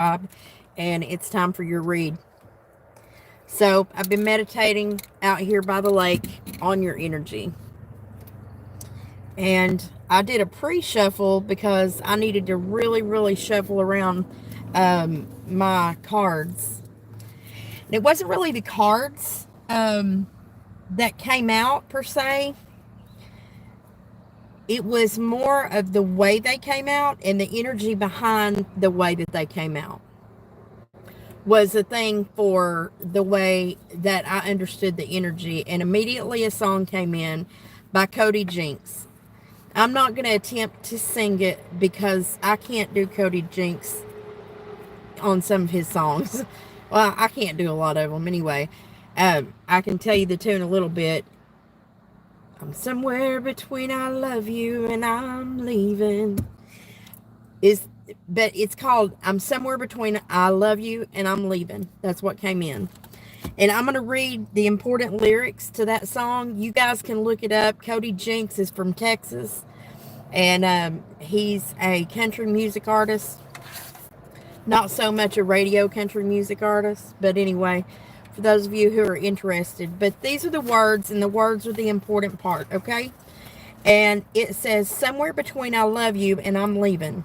and it's time for your read. So I've been meditating out here by the lake on your energy. And I did a pre-shuffle because I needed to really shuffle around my cards. And it wasn't really the cards that came out per se. It was more of the way they came out and the energy behind the way that they came out was a thing for the way that I understood the energy. And immediately a song came in by codyjinks. I'm not going to attempt to sing it because I can't do codyjinks on some of his songs. Well, I can't do a lot of them anyway. I can tell you the tune a little bit. I'm somewhere between I love you and I'm leaving. But it's called I'm somewhere between I love you and I'm leaving. That's what came in. And I'm going to read the important lyrics to that song. You guys can look it up. Codyjinks is from Texas. And he's a country music artist. Not so much a radio country music artist. But anyway, for those of you who are interested. But these are the words, and the words are the important part, okay? And it says, somewhere between I love you and I'm leaving.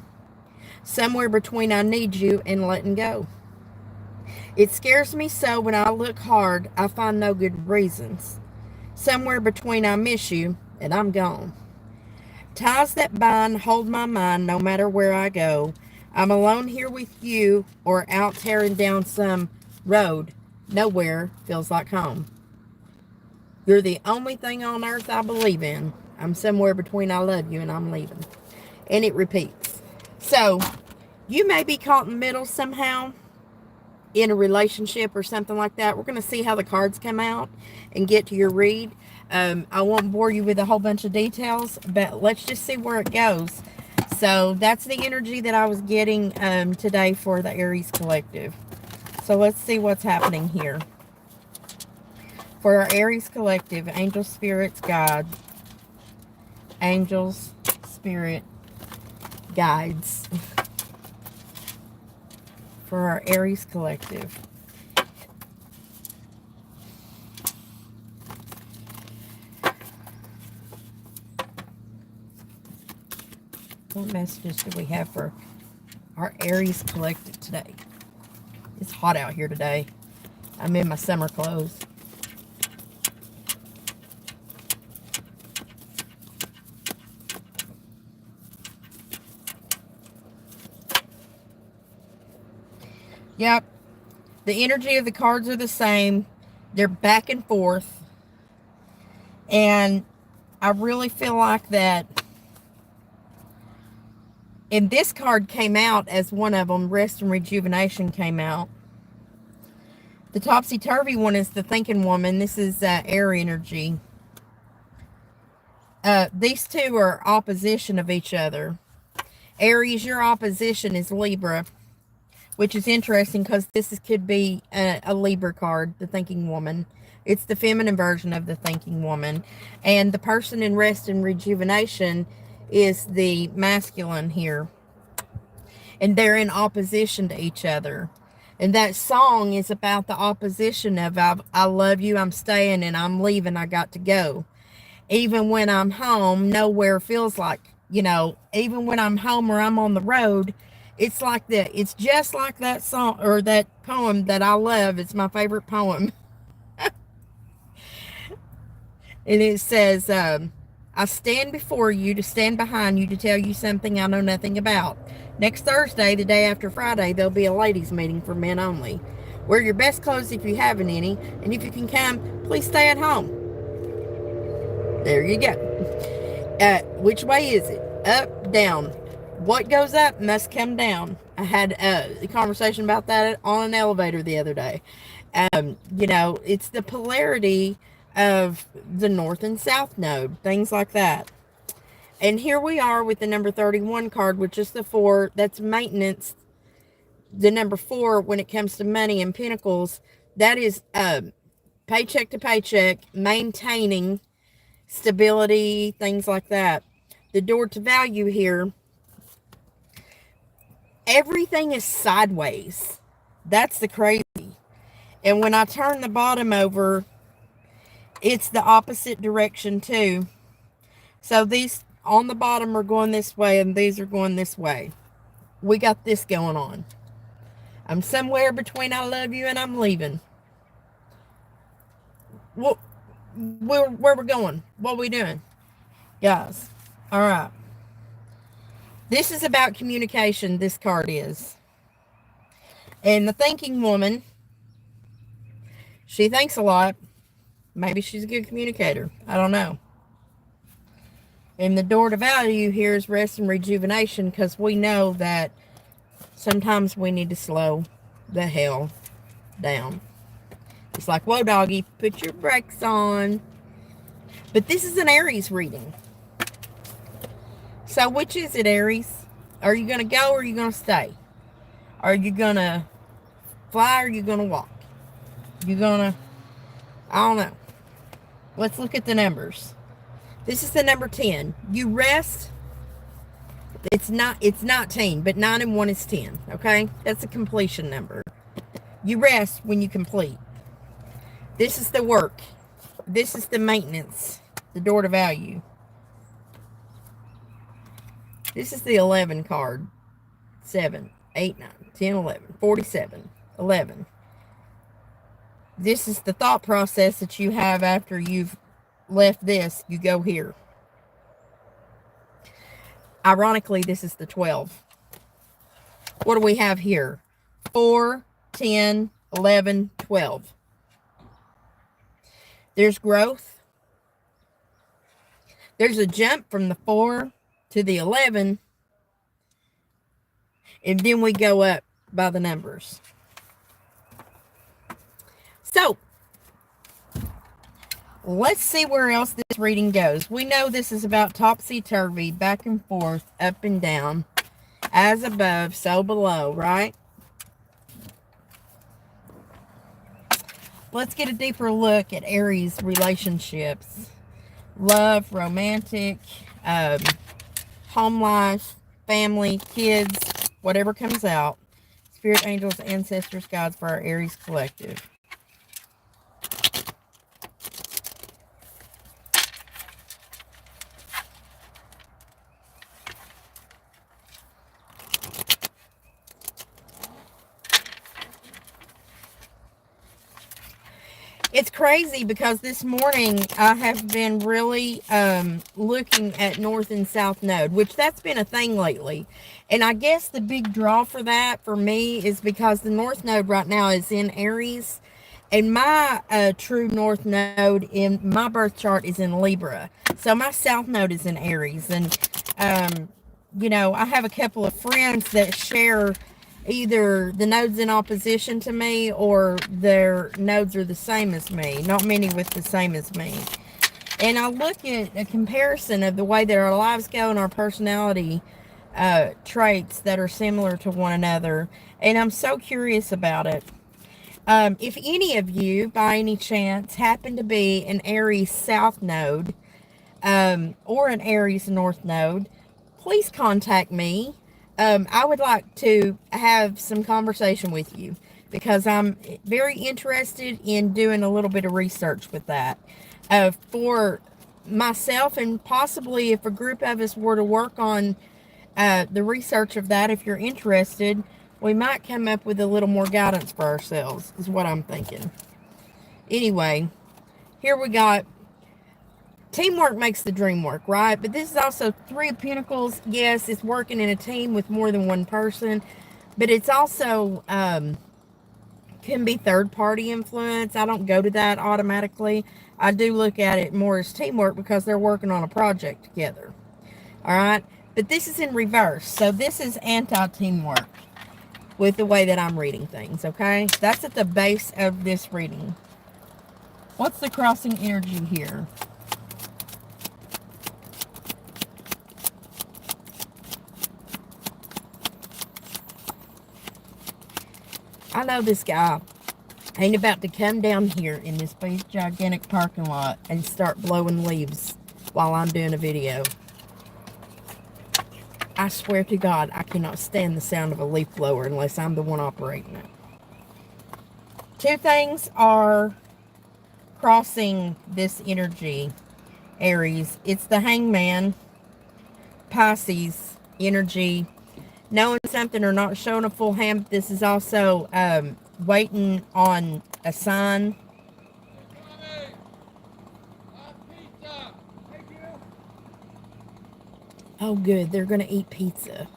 Somewhere between I need you and letting go. It scares me so when I look hard, I find no good reasons. Somewhere between I miss you and I'm gone. Ties that bind hold my mind no matter where I go. I'm alone here with you or out tearing down some road. Nowhere feels like home. You're the only thing on earth I believe in. I'm somewhere between I love you and I'm leaving. And it repeats. So, you may be caught in the middle somehow in a relationship or something like that. We're going to see how the cards come out and get to your read. I won't bore you with a whole bunch of details, but let's just see where it goes. So that's the energy that I was getting today for the Aries Collective. So let's see what's happening here. For our Aries Collective, angel, spirits, God, angels, spirit, guides. For our Aries Collective. What messages do we have for our Aries Collective today? It's hot out here today. I'm in my summer clothes. Yep. The energy of the cards are the same. They're back and forth. And I really feel like that. And this card came out as one of them. Rest and Rejuvenation came out. The topsy-turvy one is the Thinking Woman. This is air energy. These two are opposition of each other. Aries, your opposition is Libra, which is interesting because could be a Libra card, the Thinking Woman. It's the feminine version of the Thinking Woman. And the person in Rest and Rejuvenation is the masculine here. And they're in opposition to each other. And that song is about the opposition of I love you, I'm staying, and I'm leaving, I got to go. Even when I'm home, nowhere feels like, even when I'm home or I'm on the road, it's like that. It's just like that song or that poem that I love. It's my favorite poem. And it says, I stand before you to stand behind you to tell you something I know nothing about. Next Thursday, the day after Friday, there'll be a ladies' meeting for men only. Wear your best clothes if you haven't any, and if you can come, please stay at home. There you go. Which way is it? Up, down. What goes up must come down. I had a conversation about that on an elevator the other day. It's the polarity of the north and south node, things like that. And here we are with the number 31 card, which is the 4. That's maintenance. The number 4, when it comes to money and pentacles, that is paycheck to paycheck, maintaining stability, things like that. The door to value here everything is sideways. That's the crazy. And when I turn the bottom over, it's the opposite direction too. So these on the bottom are going this way and these are going this way. We got this going on. I'm somewhere between I love you and I'm leaving. What, where we're going? What we doing? Guys. All right. This is about communication, this card is. And the thinking woman, she thinks a lot. Maybe she's a good communicator. I don't know. And the door to value here is rest and rejuvenation, because we know that sometimes we need to slow the hell down. It's like, whoa, doggy, put your brakes on. But this is an Aries reading. So which is it, Aries? Are you going to go or are you going to stay? Are you going to fly or are you going to walk? You going to, I don't know. Let's look at the numbers. This is the number 10. You rest. It's 19, but 9 and 1 is 10. Okay? That's a completion number. You rest when you complete. This is the work. This is the maintenance. The door to value. This is the 11 card. 7, 8, 9, 10, 11, 47, 11. This is the thought process that you have after you've left this. You go here. Ironically, this is the 12. What do we have here? 4, 10, 11, 12. There's growth. There's a jump from the 4 to the 11. And then we go up by the numbers. So, let's see where else this reading goes. We know this is about topsy-turvy, back and forth, up and down, as above, so below, right? Let's get a deeper look at Aries relationships. Love, romantic, home life, family, kids, whatever comes out. Spirit, angels, ancestors, guides for our Aries collective. It's crazy because this morning I have been really looking at North and South Node, which that's been a thing lately. And I guess the big draw for that for me is because the North Node right now is in Aries. And my true North Node in my birth chart is in Libra. So my South Node is in Aries. And, you know, I have a couple of friends that share either the nodes in opposition to me or their nodes are the same as me. Not many with the same as me. And I look at a comparison of the way that our lives go and our personality traits that are similar to one another. And I'm so curious about it. If any of you, by any chance, happen to be an Aries South Node or an Aries North Node, please contact me. I would like to have some conversation with you because I'm very interested in doing a little bit of research with that. For myself and possibly if a group of us were to work on the research of that, if you're interested, we might come up with a little more guidance for ourselves, is what I'm thinking. Anyway, here we got teamwork makes the dream work, right? But this is also 3 of Pentacles. Yes, it's working in a team with more than one person, but it's also can be third-party influence. I don't go to that automatically. I do look at it more as teamwork because they're working on a project together. All right? But this is in reverse. So this is anti-teamwork with the way that I'm reading things, okay? That's at the base of this reading. What's the crossing energy here? I know this guy ain't about to come down here in this big gigantic parking lot and start blowing leaves while I'm doing a video. I swear to God, I cannot stand the sound of a leaf blower unless I'm the one operating it. Two things are crossing this energy, Aries. It's the Hangman, Pisces energy, knowing something or not showing a full hand. This is also waiting on a sign. Oh, good. They're going to eat pizza.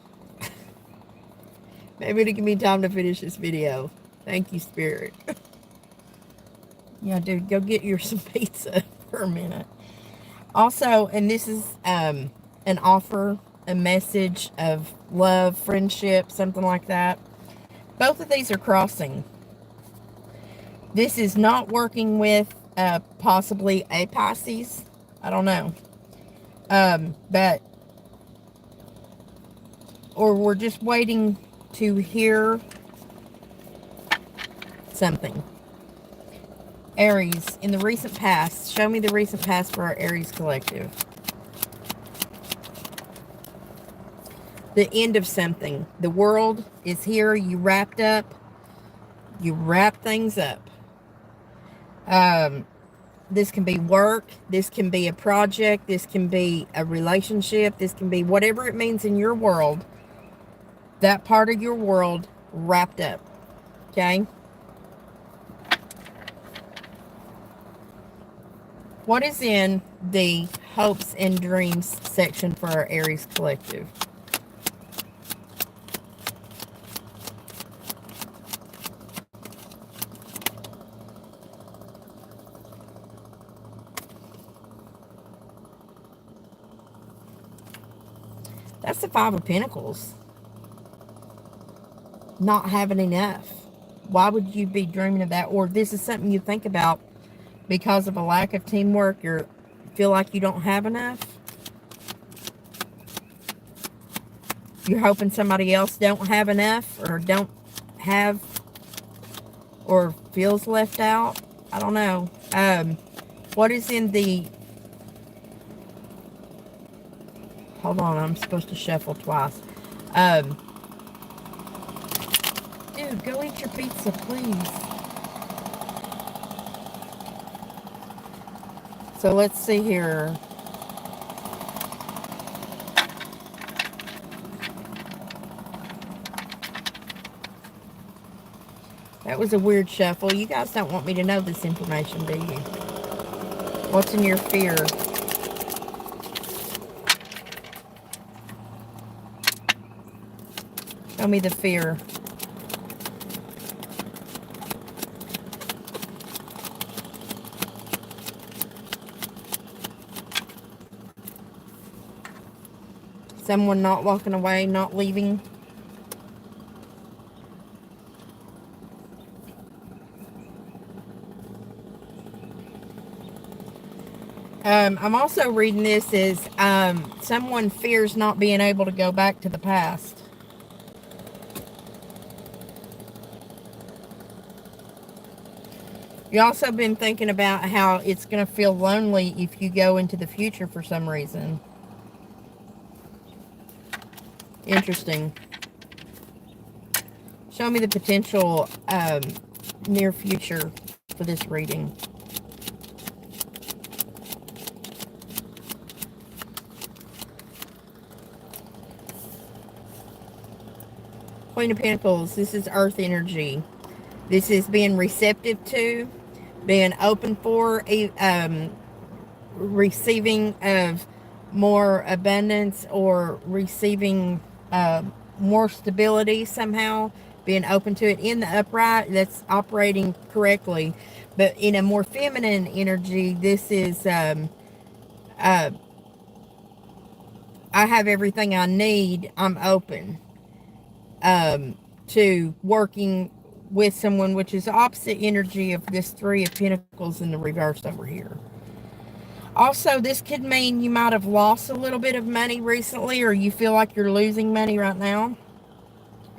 Maybe it'll give me time to finish this video. Thank you, Spirit. Yeah, dude, go get your some pizza for a minute. Also, and this is an offer, a message of love, friendship, something like that. Both of these are crossing. This is not working with possibly a Pisces. I don't know. But, or we're just waiting to hear something. Aries, in the recent past, show me the recent past for our Aries collective. The end of something. The world is here. You wrapped up. You wrap things up. This can be work. This can be a project. This can be a relationship. This can be whatever it means in your world. That part of your world wrapped up. Okay? What is in the hopes and dreams section for our Aries collective? That's the Five of Pentacles. Not having enough. Why would you be dreaming of that? Or this is something you think about because of a lack of teamwork. You feel like you don't have enough. You're hoping somebody else don't have enough, or don't have, or feels left out. I don't know. What is in the... Hold on, I'm supposed to shuffle twice. Dude, go eat your pizza, please. So let's see here. That was a weird shuffle. You guys don't want me to know this information, do you? What's in your fear? Show me the fear. Someone not walking away, not leaving. I'm also reading this as someone fears not being able to go back to the past. You also been thinking about how it's going to feel lonely if you go into the future for some reason. Interesting. Show me the potential near future for this reading. Queen of Pentacles, this is earth energy. This is being receptive to, being open for, receiving of more abundance, or receiving more stability somehow, being open to it in the upright. That's operating correctly. But in a more feminine energy, this is I have everything I need. I'm open to working with someone, which is the opposite energy of this Three of Pentacles in the reverse over here. Also, this could mean you might have lost a little bit of money recently, or you feel like you're losing money right now,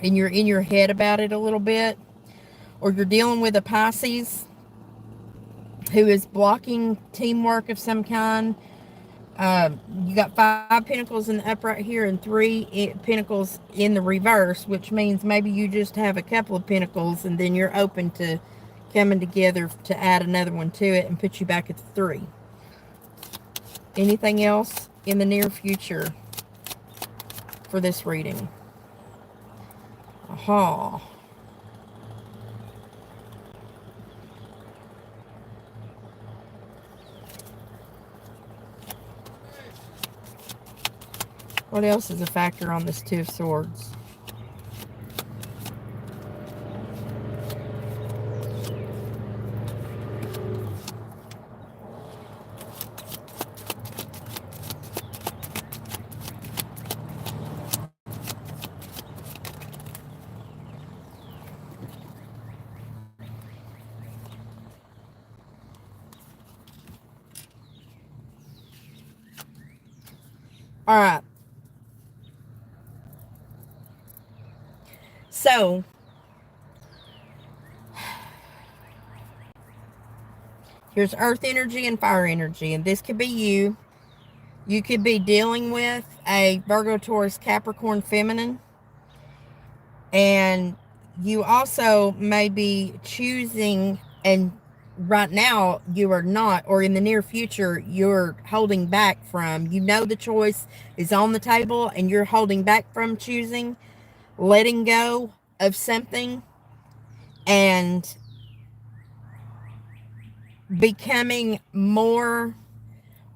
and you're in your head about it a little bit. Or you're dealing with a Pisces who is blocking teamwork of some kind. You got 5 pentacles in the upright here and 3 pentacles in the reverse, which means maybe you just have a couple of pentacles and then you're open to coming together to add another one to it and put you back at the 3. Anything else in the near future for this reading? Aha. What else is a factor on this 2 of Swords? All right. So, here's earth energy and fire energy, and this could be you. You could be dealing with a Virgo, Taurus, Capricorn, feminine, and you also may be choosing, and right now you are not, or in the near future you're holding back from. You know the choice is on the table and you're holding back from choosing, letting go of something, and becoming more,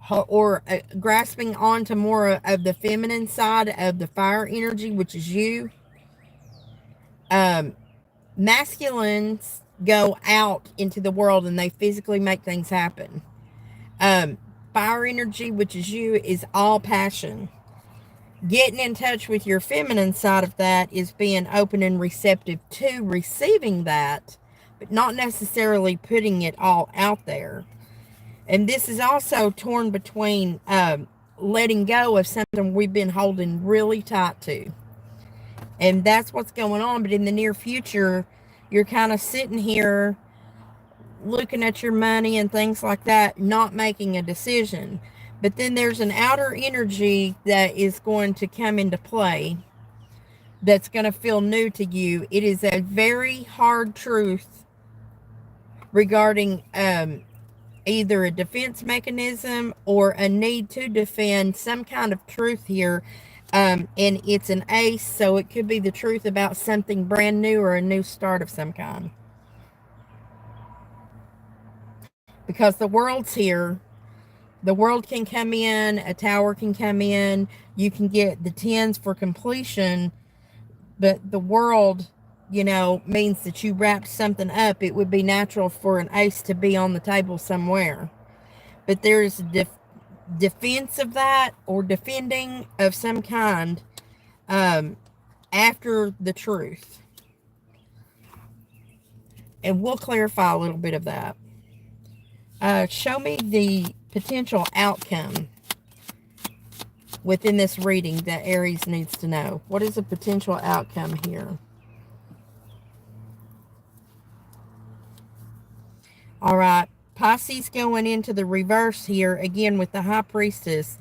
or grasping onto more of the feminine side of the fire energy, which is you. Masculines go out into the world and they physically make things happen. Fire energy, which is you, is all passion. Getting in touch with your feminine side of that is being open and receptive to receiving that, but not necessarily putting it all out there. And this is also torn between letting go of something we've been holding really tight to. And that's what's going on. But in the near future, you're kind of sitting here looking at your money and things like that, not making a decision. But then there's an outer energy that is going to come into play that's going to feel new to you. It is a very hard truth regarding either a defense mechanism or a need to defend some kind of truth here. And it's an ace, so it could be the truth about something brand new or a new start of some kind. Because the world's here. The world can come in, a tower can come in, you can get the 10s for completion, but the world, means that you wrapped something up. It would be natural for an ace to be on the table somewhere. But there's defense of that, or defending of some kind, after the truth. And we'll clarify a little bit of that. Show me the potential outcome within this reading that Aries needs to know. What is a potential outcome here? All right. Pisces going into the reverse here, again with the High Priestess.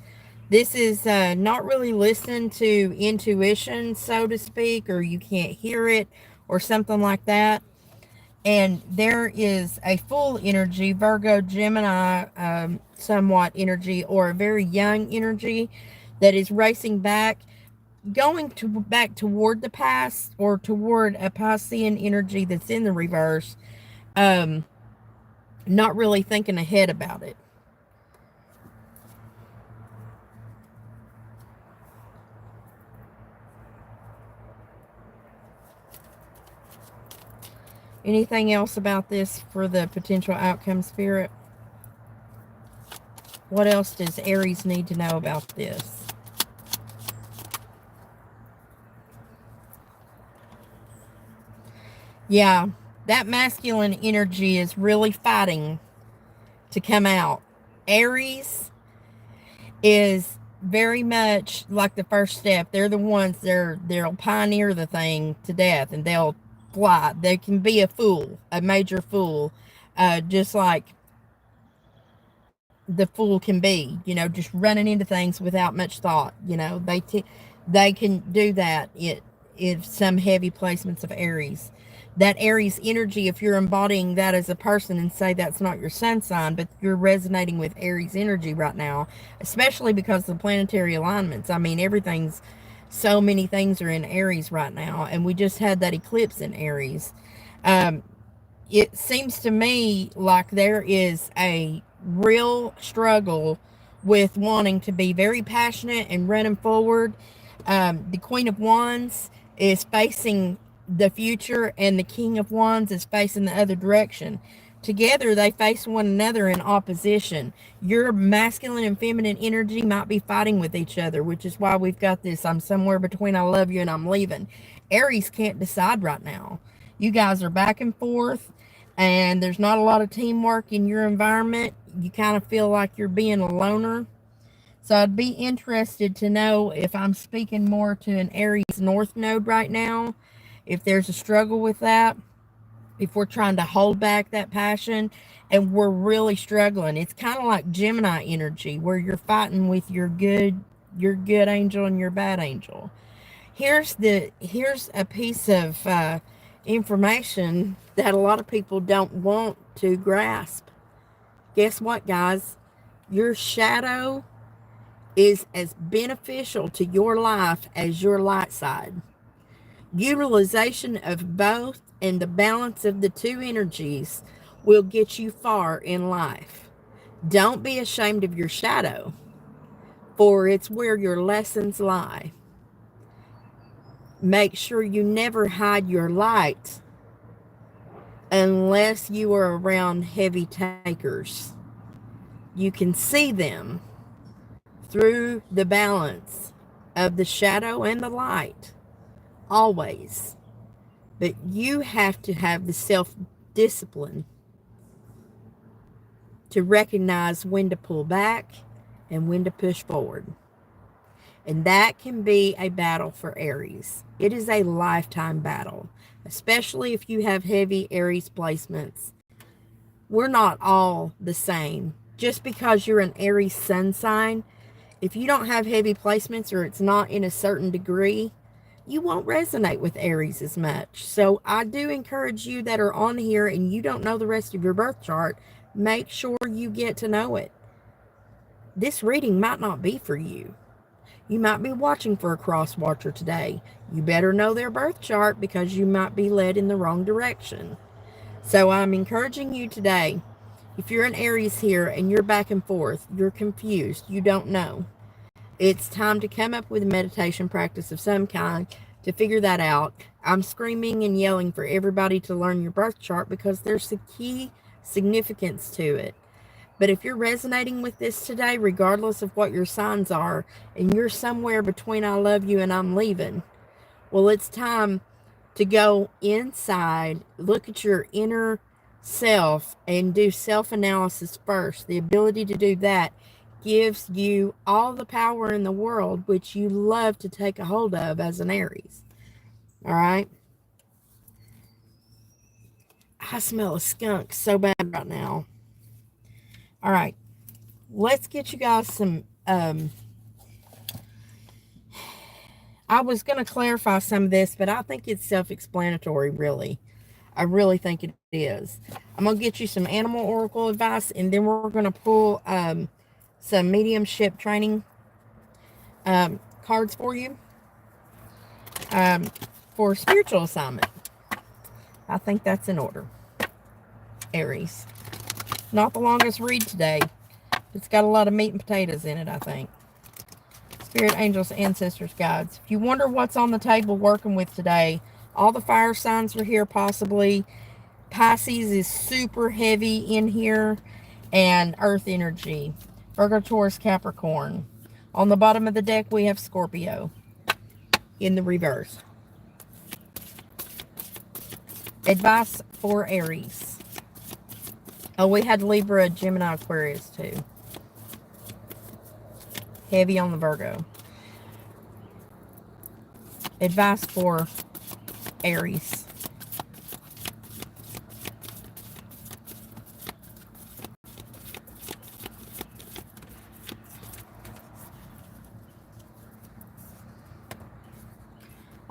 This is not really listening to intuition, so to speak, or you can't hear it, or something like that. And there is a full energy, Virgo, Gemini, somewhat energy, or a very young energy that is racing back, going back toward the past, or toward a Piscean energy that's in the reverse, not really thinking ahead about it. Anything else about this for the potential outcome, Spirit? What else does Aries need to know about this? Yeah, that masculine energy is really fighting to come out. Aries is very much like the first step. They're the ones, they'll pioneer the thing to death, and they'll fly. They can be a fool, a major fool, just like the fool can be, you know, just running into things without much thought. You know, they can do that if some heavy placements of Aries. That Aries energy, if you're embodying that as a person and say that's not your sun sign, but you're resonating with Aries energy right now, especially because of the planetary alignments. I mean, so many things are in Aries right now, and we just had that eclipse in Aries. Um, it seems to me like there is a real struggle with wanting to be very passionate and running forward. The Queen of Wands is facing the future, and the King of Wands is facing the other direction. Together, they face one another in opposition. Your masculine and feminine energy might be fighting with each other, which is why we've got this I'm somewhere between I love you and I'm leaving. Aries can't decide right now. You guys are back and forth, and there's not a lot of teamwork in your environment. You kind of feel like you're being a loner. So I'd be interested to know if I'm speaking more to an Aries North node right now, if there's a struggle with that, if we're trying to hold back that passion and we're really struggling. It's kind of like Gemini energy where you're fighting with your good angel and your bad angel. Here's a piece of information that a lot of people don't want to grasp. Guess what, guys? Your shadow is as beneficial to your life as your light side. Utilization of both and the balance of the two energies will get you far in life. Don't be ashamed of your shadow, for it's where your lessons lie. Make sure you never hide your light unless you are around heavy takers. You can see them through the balance of the shadow and the light, always. But you have to have the self-discipline to recognize when to pull back and when to push forward. And that can be a battle for Aries. It is a lifetime battle, especially if you have heavy Aries placements. We're not all the same. Just because you're an Aries sun sign, if you don't have heavy placements or it's not in a certain degree, you won't resonate with Aries as much. So I do encourage you that are on here and you don't know the rest of your birth chart, make sure you get to know it. This reading might not be for you. You might be watching for a cross watcher today. You better know their birth chart because you might be led in the wrong direction. So I'm encouraging you today, if you're an Aries here and you're back and forth, you're confused, you don't know, it's time to come up with a meditation practice of some kind to figure that out. I'm screaming and yelling for everybody to learn your birth chart because there's a key significance to it. But if you're resonating with this today, regardless of what your signs are, and you're somewhere between I love you and I'm leaving, well, it's time to go inside, look at your inner self, and do self-analysis first. The ability to do that gives you all the power in the world, which you love to take a hold of as an Aries. All right? I smell a skunk so bad right now. All right. Let's get you guys some... I was going to clarify some of this, but I think it's self-explanatory, really. I really think it is. I'm going to get you some animal oracle advice, and then we're going to pull some mediumship training cards for you for spiritual assignment. I think that's in order. Aries. Not the longest read today. It's got a lot of meat and potatoes in it, I think. Spirit, angels, ancestors, guides. If you wonder what's on the table working with today, all the fire signs are here possibly. Pisces is super heavy in here. And earth energy. Virgo, Taurus, Capricorn. On the bottom of the deck, we have Scorpio in the reverse. Advice for Aries. Oh, we had Libra, Gemini, Aquarius too. Heavy on the Virgo. Advice for Aries.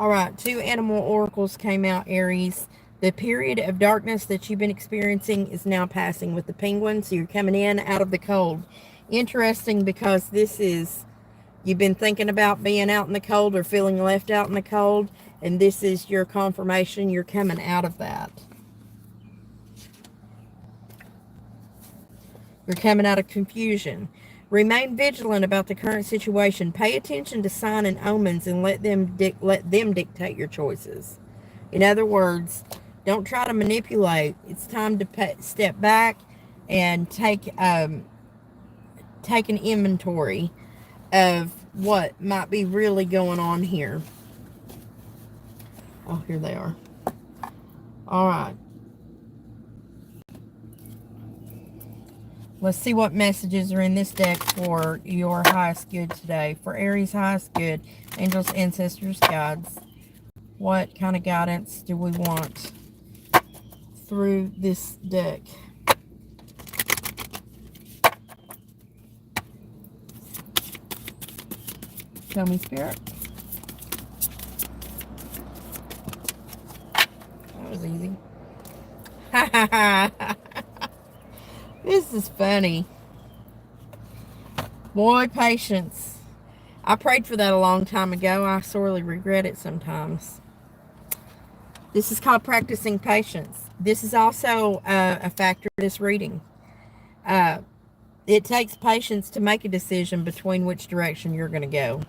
All right, 2 animal oracles came out, Aries. The period of darkness that you've been experiencing is now passing with the penguin, so you're coming in out of the cold. Interesting, because this is, you've been thinking about being out in the cold or feeling left out in the cold, and this is your confirmation you're coming out of that. You're coming out of confusion. Remain vigilant about the current situation. Pay attention to signs and omens and let them dictate your choices. In other words, don't try to manipulate. It's time to step back and take an inventory of what might be really going on here. Oh, here they are. All right. Let's see what messages are in this deck for your highest good today. For Aries' highest good, angels, ancestors, guides. What kind of guidance do we want through this deck? Tell me, Spirit. That was easy. Ha ha ha. This is funny. Boy, patience. I prayed for that a long time ago. I sorely regret it sometimes. This is called practicing patience. This is also a factor of this reading. It takes patience to make a decision between which direction you're going to go.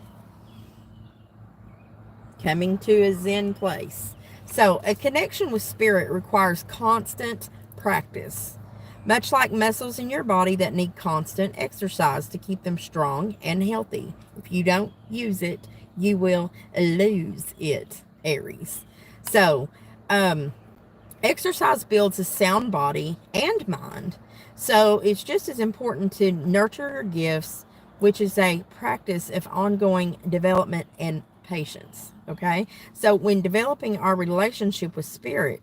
Coming to a Zen place. So, a connection with spirit requires constant practice. Much like muscles in your body that need constant exercise to keep them strong and healthy. If you don't use it, you will lose it, Aries. So, exercise builds a sound body and mind. So, it's just as important to nurture your gifts, which is a practice of ongoing development and patience. Okay? So, when developing our relationship with spirit,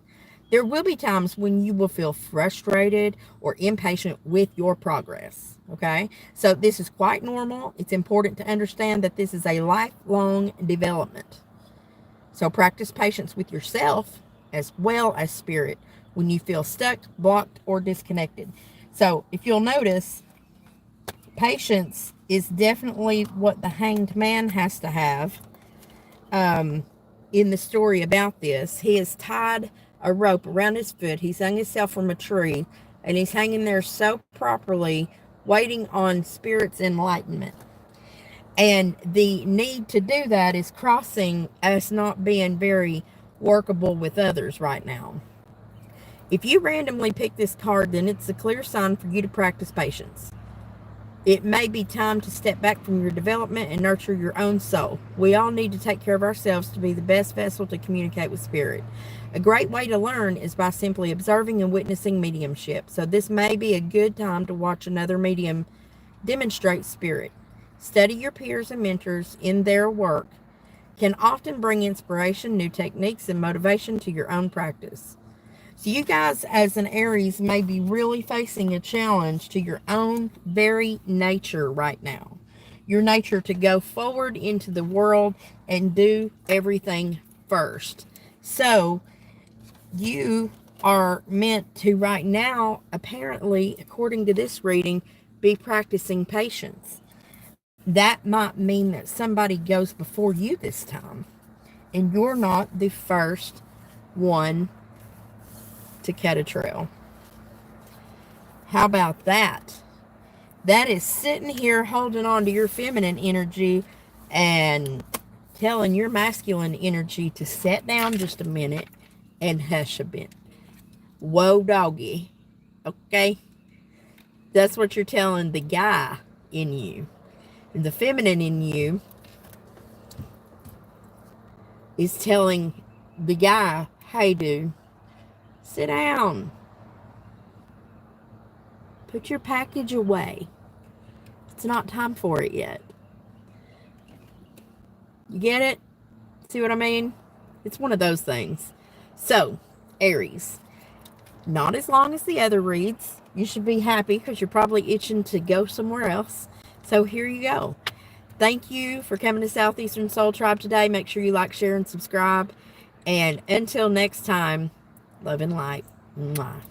there will be times when you will feel frustrated or impatient with your progress, okay? So this is quite normal. It's important to understand that this is a lifelong development. So practice patience with yourself as well as spirit when you feel stuck, blocked, or disconnected. So if you'll notice, patience is definitely what the Hanged Man has to have in the story about this. He is tied a rope around his foot. He's hung himself from a tree, and he's hanging there so properly, waiting on spirit's enlightenment. And the need to do that is crossing us not being very workable with others right now. If you randomly pick this card, then it's a clear sign for you to practice patience. It may be time to step back from your development and nurture your own soul. We all need to take care of ourselves to be the best vessel to communicate with spirit. A great way to learn is by simply observing and witnessing mediumship. So this may be a good time to watch another medium demonstrate spirit. Study your peers and mentors in their work can often bring inspiration, new techniques, and motivation to your own practice. So you guys, as an Aries, may be really facing a challenge to your own very nature right now. Your nature to go forward into the world and do everything first. So you are meant to right now, apparently, according to this reading, be practicing patience. That might mean that somebody goes before you this time, and you're not the first one to cut a trail. How about that? That is sitting here holding on to your feminine energy and telling your masculine energy to sit down just a minute and hush a bit. Whoa, doggy. Okay? That's what you're telling the guy in you. And the feminine in you is telling the guy, hey, dude, sit down. Put your package away. It's not time for it yet. You get it? See what I mean? It's one of those things. So, Aries, not as long as the other reads. You should be happy because you're probably itching to go somewhere else. So here you go. Thank you for coming to Southeastern Soul Tribe today. Make sure you like, share, and subscribe. And until next time, love and light. Mwah.